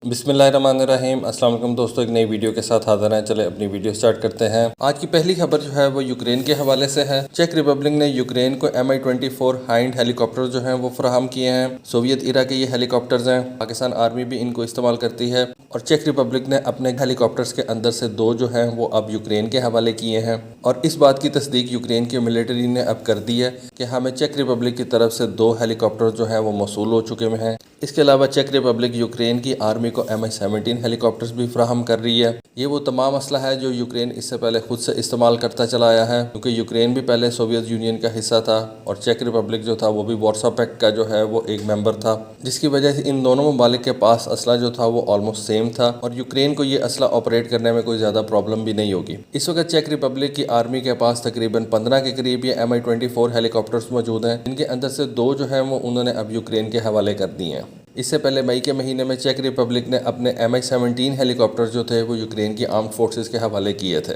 बिस्मिल्लाहिर्रहमानिर्रहीम। अस्सलाम वालेकुम दोस्तों, एक नई वीडियो के साथ हाजिर हैं। चले अपनी वीडियो स्टार्ट करते हैं। आज की पहली खबर जो है वो यूक्रेन के हवाले से है। चेक रिपब्लिक ने यूक्रेन को Mi-24 हाइंड हेलीकॉप्टर जो हैं वो फराहम किए हैं। सोवियत इरा के ये हेलीकॉप्टर्स हैं। पाकिस्तान आर्मी भी इनको इस्तेमाल करती है और चेक रिपब्लिक ने अपने हेलीकॉप्टर्स के अंदर से 2 जो हैं वो अब यूक्रेन के हवाले किए हैं और इस बात की तस्दीक यूक्रेन की मिलिट्री ने अब कर दी है कि हमें चेक रिपब्लिक की तरफ से 2 हेलीकॉप्टर जो हैं वो मौसूल हो चुके हैं। इसके अलावा चेक रिपब्लिक यूक्रेन की आर्मी को Mi-17 हेलीकॉप्टर्स भी फ्राहम कर रही है। ये वो तमाम असला है जो यूक्रेन इससे पहले खुद से इस्तेमाल करता चला आया है, क्योंकि यूक्रेन भी पहले सोवियत यूनियन का हिस्सा था और चेक रिपब्लिक जो था वो भी वार्सो पैक्ट का जो है वो एक मेंबर था, जिसकी वजह से इन दोनों ममालिक के पास असला जो था वो ऑलमोस्ट सेम था और यूक्रेन को ये असला ऑपरेट करने में कोई ज़्यादा प्रॉब्लम भी नहीं होगी। इस वक्त चेक रिपब्लिक की आर्मी के पास तकरीबन 15 के करीब ये Mi-24 हेलीकॉप्टर्स मौजूद हैं, इनके अंदर से 2 जो हैं वो उन्होंने अब यूक्रेन के हवाले कर दिए हैं। इससे पहले मई के महीने में चेक रिपब्लिक ने अपने Mi-17 हेलीकॉप्टर जो थे वो यूक्रेन की आर्म्ड फोर्सेस के हवाले किए थे।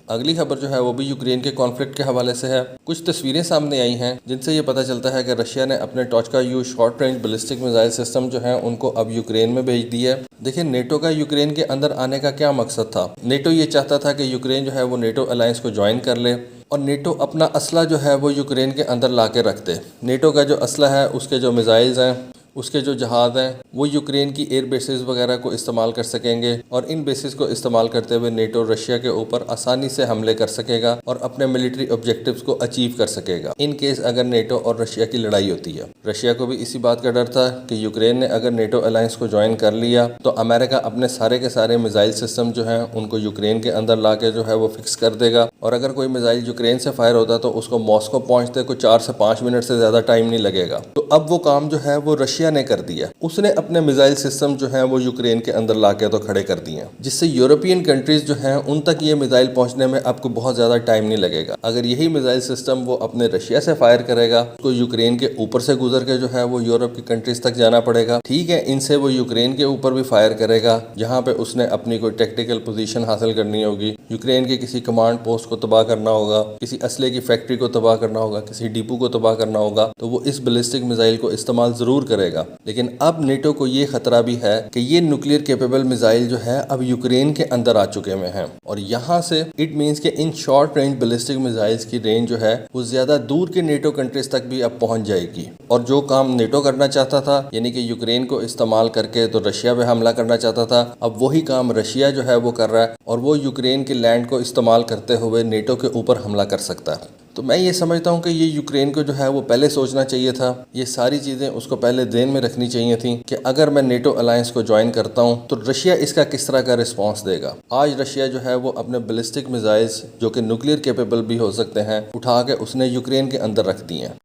अगली खबर जो है वो भी यूक्रेन के कॉन्फ्लिक्ट के हवाले से है। कुछ तस्वीरें सामने आई हैं जिनसे ये पता चलता है कि रशिया ने अपने Tochka U short range ballistic missile system जो है उनको अब यूक्रेन में भेज दी है। देखिए, नेटो का यूक्रेन के अंदर आने का क्या मकसद था। नेटो ये चाहता था कि यूक्रेन जो है वो नेटो अलायंस को ज्वाइन कर ले और नेटो अपना असला जो है वो यूक्रेन के अंदर ला के रख दे। नेटो का जो असला है, उसके जो मिसाइल्स हैं, उसके जो जहाज़ हैं, वो यूक्रेन की एयर बेसिस वगैरह को इस्तेमाल कर सकेंगे और इन बेसिस को इस्तेमाल करते हुए नेटो रशिया के ऊपर आसानी से हमले कर सकेगा और अपने मिलिट्री ऑब्जेक्टिव्स को अचीव कर सकेगा इन केस अगर नेटो और रशिया की लड़ाई होती है। रशिया को भी इसी बात का डर था कि यूक्रेन ने अगर नेटो अलायंस को ज्वाइन कर लिया तो अमेरिका अपने सारे के सारे मिसाइल सिस्टम जो हैं उनको यूक्रेन के अंदर ला के जो है वो फिक्स कर देगा और अगर कोई मिसाइल यूक्रेन से फायर होता तो उसको मॉस्को पहुंचते को 4 से 5 मिनट से ज़्यादा टाइम नहीं लगेगा। तो अब वो काम जो है वो रशिया ने कर दिया। उसने अपने मिसाइल सिस्टम जो हैं वो यूक्रेन के अंदर लाके तो खड़े कर दिए, जिससे यूरोपियन कंट्रीज जो हैं उन तक ये मिसाइल पहुंचने में आपको बहुत ज़्यादा टाइम नहीं लगेगा। अगर यही मिसाइल सिस्टम वो अपने रशिया से फायर करेगा तो यूक्रेन के ऊपर से गुजर के जो है वो यूरोप की कंट्रीज तक जाना पड़ेगा। ठीक है, इनसे वो यूक्रेन के ऊपर भी फायर करेगा जहाँ पे उसने अपनी कोई टेक्टिकल पोजीशन हासिल करनी होगी, यूक्रेन के किसी कमांड पोस्ट को तबाह करना होगा, किसी असले की फैक्ट्री को तबाह करना होगा, किसी डिपो को तबाह करना होगा, तो वो इस बैलिस्टिक मिसाइल को इस्तेमाल ज़रूर करेगा। लेकिन अब नेटो को ये खतरा भी है कि ये न्यूक्लियर कैपेबल मिसाइल जो है अब यूक्रेन के अंदर आ चुके हुए हैं और यहाँ से इट मीन्स कि in short range ballistic missiles की रेंज जो है वो ज्यादा दूर के नेटो कंट्रीज तक भी अब पहुंच जाएगी और जो काम नेटो करना चाहता था, यानी कि यूक्रेन को इस्तेमाल करके तो रशिया पे हमला करना चाहता था, अब वही काम रशिया जो है वो कर रहा है और वो यूक्रेन के लैंड को इस्तेमाल करते हुए नेटो के ऊपर हमला कर सकता है। तो मैं ये समझता हूँ कि ये यूक्रेन को जो है वो पहले सोचना चाहिए था, ये सारी चीज़ें उसको पहले ध्यान में रखनी चाहिए थी कि अगर मैं नेटो अलायंस को ज्वाइन करता हूँ तो रशिया इसका किस तरह का रिस्पांस देगा। आज रशिया जो है वो अपने बैलिस्टिक मिसाइल्स जो कि न्यूक्लियर कैपेबल भी हो सकते हैं उठा के उसने यूक्रेन के अंदर रख दिए हैं।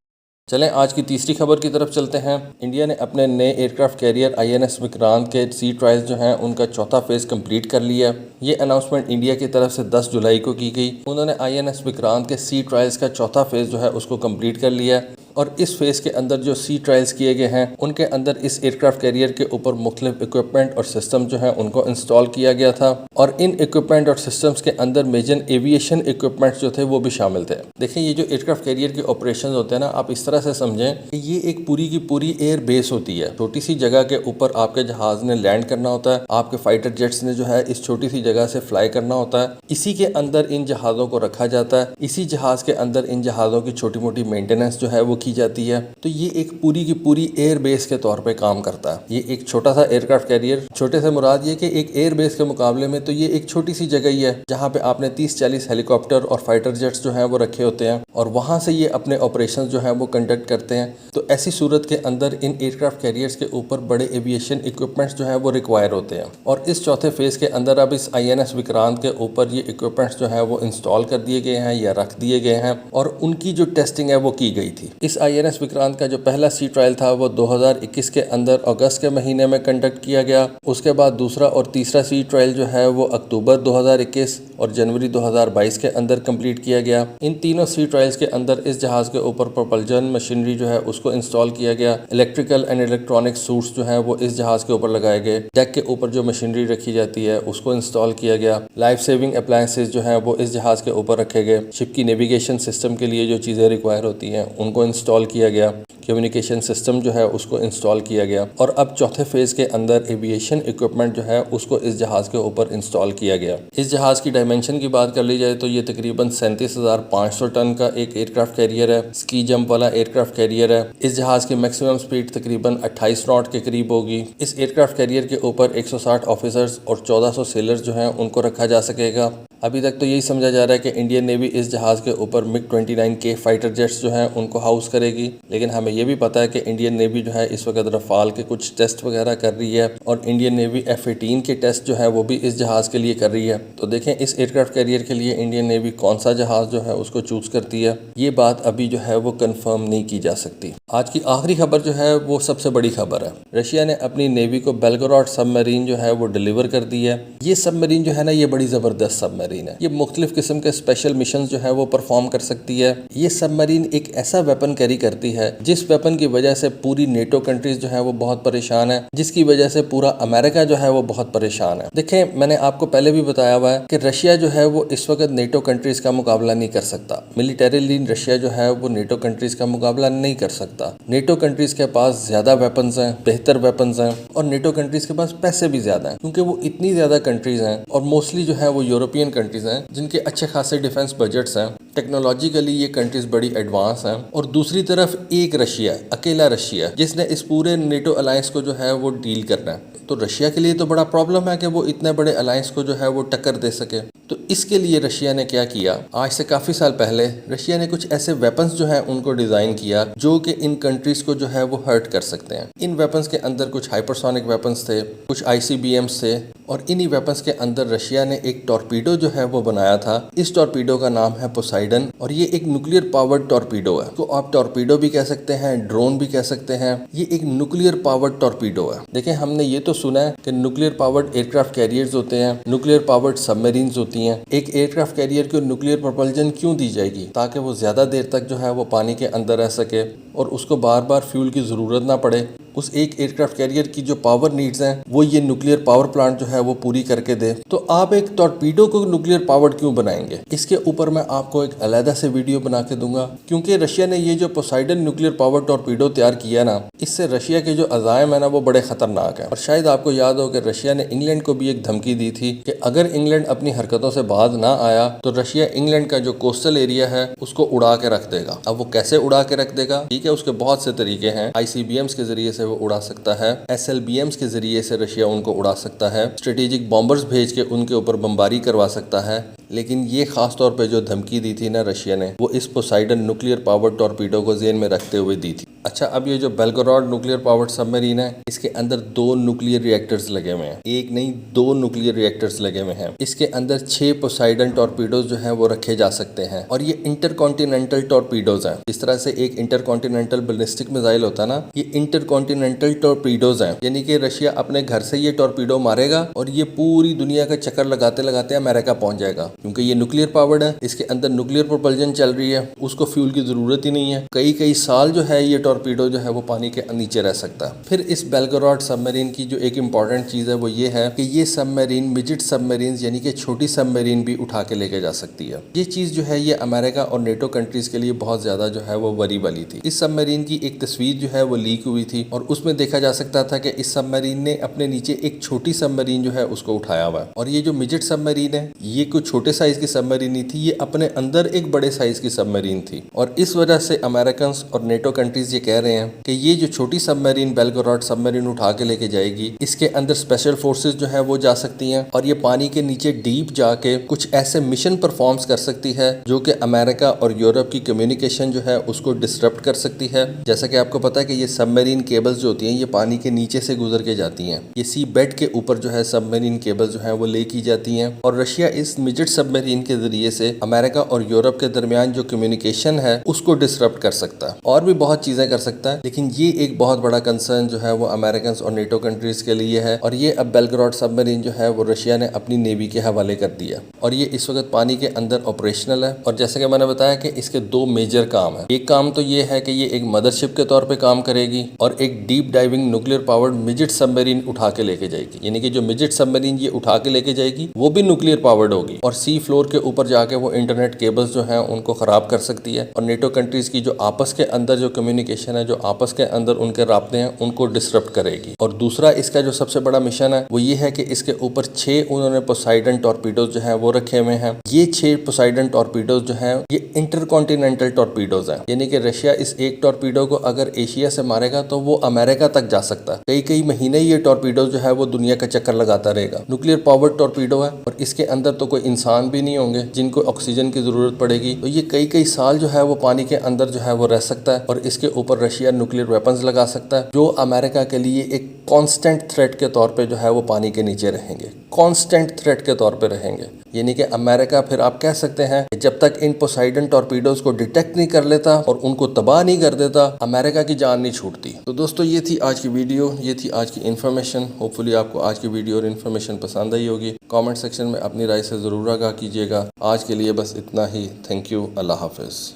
चलें आज की तीसरी खबर की तरफ चलते हैं। इंडिया ने अपने नए एयरक्राफ्ट कैरियर INS विक्रांत के सी ट्रायल्स जो हैं उनका चौथा फेज़ कंप्लीट कर लिया। ये अनाउंसमेंट इंडिया की तरफ से 10 जुलाई को की गई। उन्होंने INS विक्रांत के सी ट्रायल्स का चौथा फेज़ जो है उसको कंप्लीट कर लिया और इस फेज़ के अंदर जो सी ट्रायल्स किए गए हैं उनके अंदर इस एयरक्राफ्ट कैरियर के ऊपर मुख्तलिफ इक्विपमेंट और सिस्टम जो है उनको इंस्टॉल किया गया था और इन इक्विपमेंट और सिस्टम्स के अंदर मेजर एविएशन इक्विपमेंट्स जो थे वो भी शामिल थे। देखिए, ये जो एयरक्राफ्ट कैरियर के ऑपरेशन होते हैं ना, आप इस तरह से समझें कि ये एक पूरी की पूरी एयर बेस होती है। छोटी सी जगह के ऊपर आपके जहाज ने लैंड करना होता है, आपके फाइटर जेट्स ने जो है इस छोटी सी जगह से फ्लाई करना होता है, इसी के अंदर इन जहाज़ों को रखा जाता है, इसी जहाज़ के अंदर इन जहाज़ों की छोटी मोटी मेंटेनेंस जो है वो की जाती है। तो ये एक पूरी की पूरी एयर बेस के तौर पे काम करता है। ये एक छोटा सा एयरक्राफ्ट कैरियर, छोटे से मुराद ये कि एक एयर बेस के मुकाबले में तो ये एक छोटी सी जगह ही है जहाँ पे आपने 30-40 हेलीकॉप्टर और फाइटर जेट्स जो हैं वो रखे होते हैं और वहाँ से ये अपने ऑपरेशन जो है वो कंडक्ट करते हैं। तो ऐसी सूरत के अंदर इन एयरक्राफ्ट कैरियर्स के ऊपर बड़े एविएशन इक्विपमेंट्स जो है वो रिक्वायर होते हैं और इस चौथे फेज़ के अंदर अब इस INS विक्रांत के ऊपर ये इक्विपमेंट्स जो है वो इंस्टॉल कर दिए गए हैं या रख दिए गए हैं और उनकी जो टेस्टिंग है वो की गई थी। इस INS विक्रांत का जो पहला सी ट्रायल था वो 2021 के अंदर अगस्त के महीने में कंडक्ट किया गया। उसके बाद दूसरा और तीसरा सी ट्रायल जो है वो अक्टूबर 2021 और जनवरी 2022 के अंदर कंप्लीट किया गया। इन तीनों सी ट्रायल ट्रायल्स के अंदर इस जहाज के ऊपर प्रोपल्जन मशीनरी जो है उसको इंस्टॉल किया गया। इलेक्ट्रिकल एंड इलेक्ट्रॉनिक सूट्स जो है वो इस जहाज के ऊपर लगाए गए। डेक के ऊपर जो मशीनरी रखी जाती है उसको इंस्टॉल किया गया। लाइफ सेविंग अप्लायंसेज जो है वो इस जहाज के ऊपर रखे गए। शिप की नेविगेशन सिस्टम के लिए जो चीज़ें रिक्वायर होती हैं उनको इंस्टॉल किया गया। कम्युनिकेशन सिस्टम जो है उसको इंस्टॉल किया गया। और अब चौथे फेज़ के अंदर एविएशन इक्विपमेंट जो है उसको इस जहाज़ के ऊपर इंस्टॉल किया गया। इस जहाज़ की डायमेंशन की बात कर ली जाए तो ये तकरीबन 37,500 टन का एक एयरक्राफ्ट कैरियर है। स्की जंप वाला एयरक्राफ्ट कैरियर है। इस जहाज़ की मैक्सिमम स्पीड तकरीबन 28 नॉट के करीब होगी। इस एयरक्राफ्ट कैरियर के ऊपर 160 ऑफिसर्स और 1400 सेलर्स जो हैं उनको रखा जा सकेगा। अभी तक तो यही समझा जा रहा है कि इंडियन नेवी इस जहाज़ के ऊपर MiG-29K फाइटर जेट्स जो हैं उनको हाउस करेगी, लेकिन हमें ये भी पता है कि इंडियन नेवी जो है इस वक्त रफाल के कुछ टेस्ट वगैरह कर रही है और इंडियन नेवी F-18 के टेस्ट जो है वो भी इस जहाज़ के लिए कर रही है। तो देखें इस एयरक्राफ्ट कैरियर के लिए इंडियन नेवी कौन सा जहाज़ जो है उसको चूज़ करती है, ये बात अभी जो है वो कन्फर्म नहीं की जा सकती। आज की आखिरी खबर जो है वो सबसे बड़ी खबर है। रशिया ने अपनी नेवी को बेलगोरोड सबमरीन जो है वो डिलीवर कर दी है। ये सबमरीन जो है ना ये बड़ी ज़बरदस्त सबमरीन है। ये मुख्तलिफ किस्म के स्पेशल मिशन जो है वो परफॉर्म कर सकती है। ये सबमरीन एक ऐसा वेपन कैरी करती है जिस वेपन की वजह से पूरी नेटो कंट्रीज जो है वो बहुत परेशान है, जिसकी वजह से पूरा अमेरिका जो है वो बहुत परेशान है। देखें मैंने आपको पहले भी बताया हुआ है कि रशिया जो है वो इस वक्त नेटो कंट्रीज का मुकाबला नहीं कर सकता। मिलिटरीली रशिया जो है वो नेटो कंट्रीज का मुकाबला नहीं कर सकता। नेटो कंट्रीज के पास ज्यादा वेपन्स हैं, बेहतर वेपन्स हैं और नेटो कंट्रीज के पास पैसे भी ज्यादा हैं, क्योंकि वो इतनी ज्यादा कंट्रीज हैं और मोस्टली जो है वो यूरोपियन कंट्रीज हैं जिनके अच्छे खासे डिफेंस बजट्स हैं। टेक्नोलॉजिकली ये कंट्रीज बड़ी एडवांस हैं। और दूसरी तरफ एक रशिया, अकेला रशिया, जिसने इस पूरे नेटो अलायंस को जो है वो डील करना है। तो रशिया के लिए तो बड़ा प्रॉब्लम है कि वो इतने बड़े अलायंस को जो है वो टक्कर दे सके। तो इसके लिए रशिया ने क्या किया, आज से काफ़ी साल पहले रशिया ने कुछ ऐसे वेपन्स जो हैं उनको डिज़ाइन किया जो कि इन कंट्रीज़ को जो है वो हर्ट कर सकते हैं। इन वेपन्स के अंदर कुछ हाइपरसोनिक वेपन्स थे, कुछ ICBMs थे और इन्हीं वेपन्स के अंदर रशिया ने एक टॉर्पीडो जो है वो बनाया था। इस टॉर्पीडो का नाम है पोसाइडन और ये एक न्यूक्लियर पावर्ड टॉर्पीडो है। तो आप टॉर्पीडो भी कह सकते हैं, ड्रोन भी कह सकते हैं। ये एक न्यूक्लियर पावर्ड टॉर्पीडो है। देखें हमने ये तो सुना है कि न्यूक्लियर पावर्ड एयरक्राफ्ट कैरियर्स होते हैं, न्यूक्लियर पावर्ड सबमरीन्स होती हैं। एक एयरक्राफ्ट कैरियर को न्यूक्लियर प्रोपल्जन क्यों दी जाएगी, ताकि वो ज़्यादा देर तक जो है वो पानी के अंदर रह सके और उसको बार बार फ्यूल की ज़रूरत ना पड़े। उस एक एयरक्राफ्ट कैरियर की जो पावर नीड्स हैं वो ये न्यूक्लियर पावर प्लांट जो है वो पूरी करके दे। तो आप एक टॉर्पीडो को न्यूक्लियर पावर्ड क्यों बनाएंगे, इसके ऊपर मैं आपको एक अलग से वीडियो बना के दूंगा। क्योंकि रशिया ने ये जो पोसाइडन न्यूक्लियर पावर टॉर्पीडो तैयार किया ना, इससे रशिया के जो अज़ाइम है ना वो बड़े खतरनाक है। और शायद आपको याद हो कि रशिया ने इंग्लैंड को भी एक धमकी दी थी कि अगर इंग्लैंड अपनी हरकतों से बाज ना आया तो रशिया इंग्लैंड का जो कोस्टल एरिया है उसको उड़ा के रख देगा। अब वो कैसे उड़ा के रख देगा, ठीक है, उसके बहुत से तरीके हैं। ICBMs के जरिए से वो उड़ा सकता है, SLBMs के जरिए से रशिया उनको उड़ा सकता है, स्ट्रेटेजिक बॉम्बर्स भेज के उनके ऊपर बमबारी करवा सकता है। लेकिन ये खास तौर पे जो धमकी दी थी ना रशिया ने, वो इस पोसाइडन न्यूक्लियर पावर्ड टॉर्पीडो को ज़हन में रखते हुए दी थी। अच्छा, अब ये जो बेलगोरोड न्यूक्लियर पावर्ड सबमरीन है, इसके अंदर 2 न्यूक्लियर रिएक्टर्स लगे हुए हैं। एक नहीं 2 न्यूक्लियर रिएक्टर्स लगे हुए हैं। इसके अंदर 6 पोसाइडन टॉर्पीडोज जो हैं वो रखे जा सकते हैं और ये इंटरकॉन्टिनेंटल टॉर्पीडोज हैं। इस तरह से एक इंटरकॉन्टिनेंटल बैलिस्टिक मिसाइल होता है ना, ये इंटरकॉन्टिनेंटल टॉर्पीडोज हैं। यानी कि रशिया अपने घर से ये टॉर्पीडो मारेगा और ये पूरी दुनिया का चक्कर लगाते लगाते अमेरिका पहुंच जाएगा। क्योंकि ये न्यूक्लियर पावर्ड है, इसके अंदर न्यूक्लियर प्रोपल्जन चल रही है, उसको फ्यूल की जरूरत ही नहीं है। कई साल जो है ये टॉर्पीडो जो है वो पानी के नीचे रह सकता है। फिर इस बेलगोरोड सबमरीन की जो एक इम्पॉर्टेंट चीज़ है वो ये है कि ये सबमरीन मिजिट सबमरीन यानी कि छोटी सबमरीन भी उठा के लेके जा सकती है। ये चीज़ जो है ये अमेरिका और नेटो कंट्रीज के लिए बहुत ज़्यादा जो है वो वरी वाली थी। इस सबमरीन की एक तस्वीर जो है वो लीक हुई थी और उसमें देखा जा सकता था कि इस सबमरीन ने अपने नीचे एक छोटी सबमरीन जो है उसको उठाया हुआ है। और ये जो मिजिट सबमरीन है ये कोई छोटे साइज की सबमरीन नहीं थी, ये अपने अंदर एक बड़े साइज की सबमरीन थी। और इस वजह से अमेरिकन और नेटो कंट्रीज ये कह रहे हैं कि ये जो छोटी सबमरीन बेलगोरोड सबमरीन उठा के लेके जाएगी, इसके अंदर स्पेशल फोर्सेस जो है वो जा सकती हैं और ये पानी के नीचे डीप जाके कुछ ऐसे मिशन परफॉर्म्स कर सकती है जो कि अमेरिका और यूरोप की कम्युनिकेशन जो है उसको डिसरप्ट कर सकती है। जैसा कि आपको पता है कि ये सबमरीन केबल्स जो होती हैं ये पानी के नीचे से गुजर के जाती हैं। ये सी बेड के ऊपर जो है सबमरीन केबल्स जो है वो ले की जाती हैं और रशिया इस मिजिट सबमरीन के जरिए से अमेरिका और यूरोप के दरमियान जो कम्युनिकेशन है उसको डिसरप्ट कर सकता है। और भी बहुत चीजें कर सकता है, लेकिन ये एक बहुत बड़ा कंसर्न जो है वो अमेरिकन और नेटो कंट्रीज के लिए है। और ये अब बेलग्राड सबमरीन जो है वो रशिया ने अपनी नेवी के हवाले कर दिया और ये इस वक्त पानी के अंदर ऑपरेशनल है। और जैसे कि मैंने बताया कि इसके दो मेजर काम है। एक काम तो ये है कि ये एक मदरशिप के तौर पे काम करेगी और एक deep diving nuclear powered midget submarine उठा के लेके जाएगी, यानी कि जो मिजिट सबमरीन ये उठा के लेके जाएगी वो भी न्यूक्लियर पावर्ड होगी और सी फ्लोर के ऊपर जाके वो इंटरनेट केबल्स जो हैं उनको खराब कर सकती है और नेटो कंट्रीज की जो आपस के अंदर जो कम्युनिकेशन है, जो आपस के अंदर उनके राब्ते हैं, उनको डिसरप्ट करेगी। और दूसरा इसका जो सबसे बड़ा मिशन है वो ये है कि इसके ऊपर 6 उन्होंने पोसाइडन टॉर्पीडोज जो है वो रखे हुए हैं। ये 6 पोसाइडन टॉर्पीडोज जो है ये इंटरकॉन्टिनेंटल टॉर्पीडोज हैं, यानी कि रशिया इस एक टॉर्पीडो को अगर एशिया से मारेगा तो वो अमेरिका तक जा सकता है। कई कई महीने ये टॉर्पीडो जो है वो दुनिया का चक्कर लगाता रहेगा। न्यूक्लियर पावर्ड टॉर्पीडो है और इसके अंदर तो कोई इंसान भी नहीं होंगे जिनको ऑक्सीजन की जरूरत पड़ेगी, तो ये कई कई साल जो है वो पानी के अंदर जो है वो रह सकता है और इसके ऊपर रशिया न्यूक्लियर वेपन्स लगा सकता है जो अमेरिका के लिए एक कांस्टेंट थ्रेट के तौर पे जो है वो पानी के नीचे रहेंगे, कांस्टेंट थ्रेट के तौर पे रहेंगे। यानी कि अमेरिका फिर आप कह सकते हैं कि जब तक इन पोसाइडन टॉर्पीडोज को डिटेक्ट नहीं कर लेता और उनको तबाह नहीं कर देता, अमेरिका की जान नहीं छूटती। तो दोस्तों ये थी आज की वीडियो, ये थी आज की इन्फॉर्मेशन। होपफुली आपको आज की वीडियो और इन्फॉर्मेशन पसंद आई होगी। कमेंट सेक्शन में अपनी राय से ज़रूर आगाह कीजिएगा। आज के लिए बस इतना ही। Thank you. अल्लाह हाफिज़।